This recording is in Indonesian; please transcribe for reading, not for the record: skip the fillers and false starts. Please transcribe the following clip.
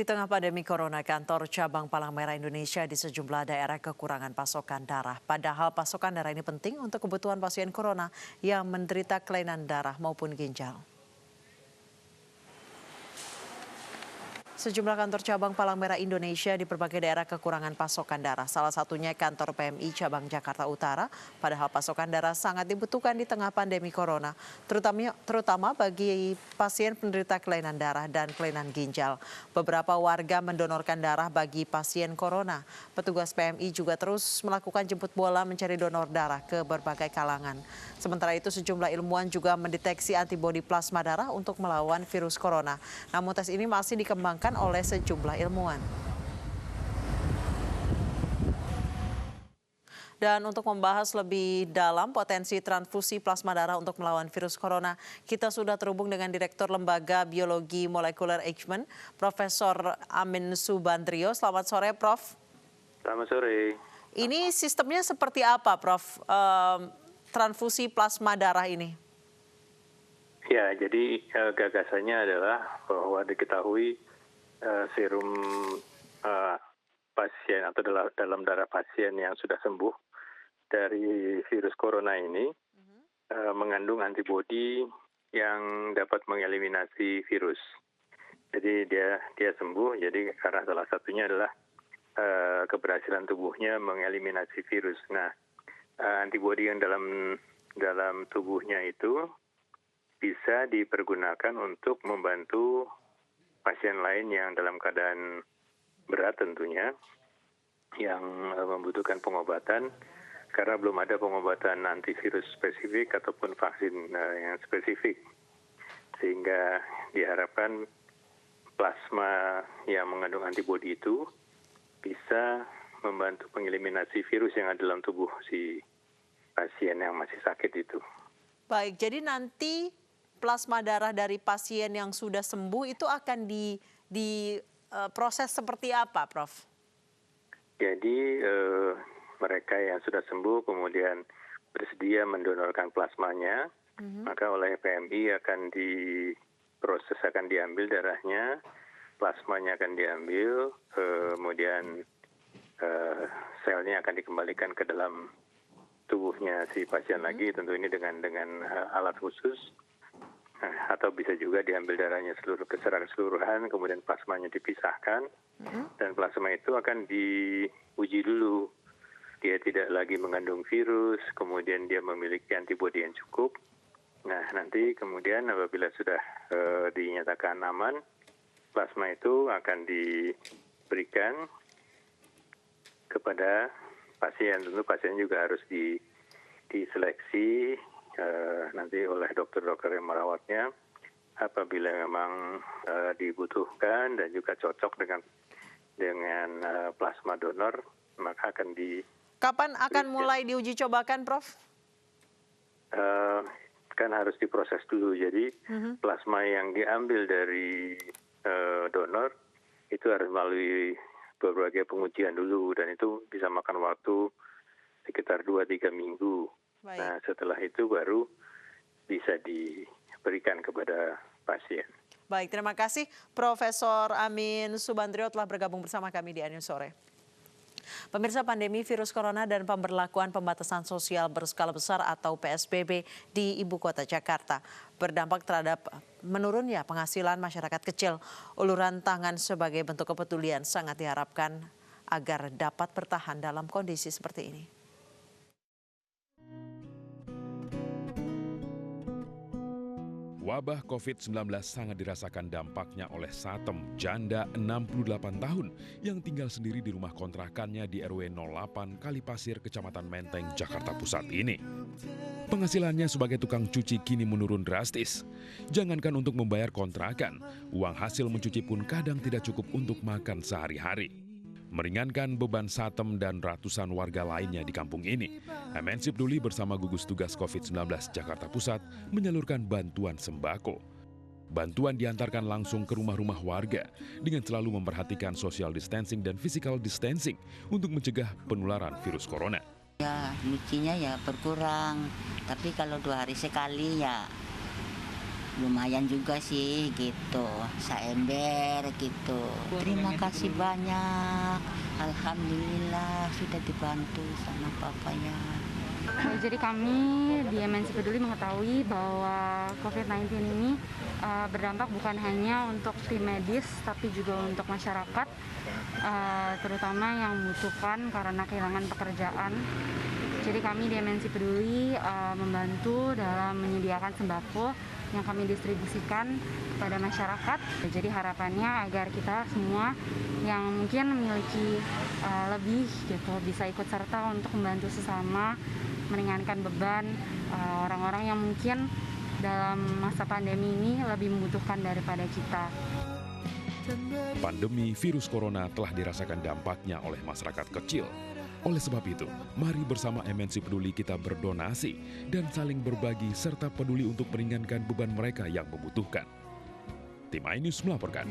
Di tengah pandemi corona, kantor cabang Palang Merah Indonesia di sejumlah daerah kekurangan pasokan darah. Padahal pasokan darah ini penting untuk kebutuhan pasien corona yang menderita kelainan darah maupun ginjal. Sejumlah kantor cabang Palang Merah Indonesia di berbagai daerah kekurangan pasokan darah. Salah satunya kantor PMI cabang Jakarta Utara. Padahal pasokan darah sangat dibutuhkan di tengah pandemi corona, terutama bagi pasien penderita kelainan darah dan kelainan ginjal. Beberapa warga mendonorkan darah bagi pasien corona. Petugas PMI juga terus melakukan jemput bola mencari donor darah ke berbagai kalangan. Sementara itu sejumlah ilmuwan juga mendeteksi antibodi plasma darah untuk melawan virus corona. Namun tes ini masih dikembangkan oleh sejumlah ilmuwan. Dan untuk membahas lebih dalam potensi transfusi plasma darah untuk melawan virus corona, kita sudah terhubung dengan Direktur Lembaga Biologi Molekuler Eijkman, Profesor Amin Subandrio. Selamat sore, Prof. Selamat sore. Ini sistemnya seperti apa, Prof? Transfusi plasma darah ini? Ya, jadi gagasannya adalah bahwa diketahui serum pasien atau dalam darah pasien yang sudah sembuh dari virus corona ini mengandung antibodi yang dapat mengeliminasi virus. Jadi dia sembuh. Jadi karena salah satunya adalah keberhasilan tubuhnya mengeliminasi virus. Nah, antibodi yang dalam tubuhnya itu bisa dipergunakan untuk membantu pasien lain yang dalam keadaan berat tentunya, yang membutuhkan pengobatan, karena belum ada pengobatan antivirus spesifik ataupun vaksin yang spesifik. Sehingga diharapkan plasma yang mengandung antibodi itu bisa membantu mengeliminasi virus yang ada dalam tubuh si pasien yang masih sakit itu. Baik, jadi nanti plasma darah dari pasien yang sudah sembuh itu akan diproses seperti apa, Prof? Jadi mereka yang sudah sembuh kemudian bersedia mendonorkan plasmanya, maka oleh PMI akan diproses, akan diambil darahnya, plasmanya akan diambil, kemudian selnya akan dikembalikan ke dalam tubuhnya si pasien lagi, tentu ini dengan alat khusus. Atau bisa juga diambil darahnya secara keseluruhan, kemudian plasmanya dipisahkan, dan plasma itu akan diuji dulu. Dia tidak lagi mengandung virus, kemudian dia memiliki antibodi yang cukup. Nah, nanti kemudian apabila sudah dinyatakan aman, plasma itu akan diberikan kepada pasien. Tentu pasien juga harus diseleksi nanti oleh dokter-dokter yang merawatnya. Apabila memang dibutuhkan dan juga cocok dengan plasma donor, maka akan Kapan akan mulai diuji cobakan, Prof? Kan harus diproses dulu. Jadi plasma yang diambil dari donor itu harus melalui berbagai pengujian dulu, dan itu bisa makan waktu sekitar 2-3 minggu. Baik. Nah, setelah itu baru bisa diberikan kepada pasien. Baik, terima kasih Profesor Amin Subandrio telah bergabung bersama kami di News Sore. Pemirsa, pandemi virus corona dan pemberlakuan pembatasan sosial berskala besar atau PSBB di Ibu Kota Jakarta berdampak terhadap menurunnya penghasilan masyarakat kecil. Uluran tangan sebagai bentuk kepedulian sangat diharapkan agar dapat bertahan dalam kondisi seperti ini. Wabah COVID-19 sangat dirasakan dampaknya oleh Satem, janda 68 tahun yang tinggal sendiri di rumah kontrakannya di RW 08 Kalipasir, Kecamatan Menteng, Jakarta Pusat ini. Penghasilannya sebagai tukang cuci kini menurun drastis. Jangankan untuk membayar kontrakan, uang hasil mencuci pun kadang tidak cukup untuk makan sehari-hari. Meringankan beban Satem dan ratusan warga lainnya di kampung ini, MNC Peduli bersama gugus tugas COVID-19 Jakarta Pusat menyalurkan bantuan sembako. Bantuan diantarkan langsung ke rumah-rumah warga dengan selalu memperhatikan social distancing dan physical distancing untuk mencegah penularan virus corona. Ya, nyucinya ya berkurang, tapi kalau 2 hari sekali ya lumayan juga sih gitu, seember gitu. Terima kasih banyak, alhamdulillah sudah dibantu sama papanya. Jadi kami di MNC Peduli mengetahui bahwa COVID-19 ini berdampak bukan hanya untuk tim medis, tapi juga untuk masyarakat, terutama yang membutuhkan karena kehilangan pekerjaan. Jadi kami di MNC Peduli membantu dalam menyediakan sembako yang kami distribusikan kepada masyarakat. Jadi harapannya agar kita semua yang mungkin memiliki lebih gitu bisa ikut serta untuk membantu sesama, meringankan beban orang-orang yang mungkin dalam masa pandemi ini lebih membutuhkan daripada kita. Pandemi virus corona telah dirasakan dampaknya oleh masyarakat kecil. Oleh sebab itu, mari bersama MNC Peduli kita berdonasi dan saling berbagi serta peduli untuk meringankan beban mereka yang membutuhkan. Tim iNews melaporkan.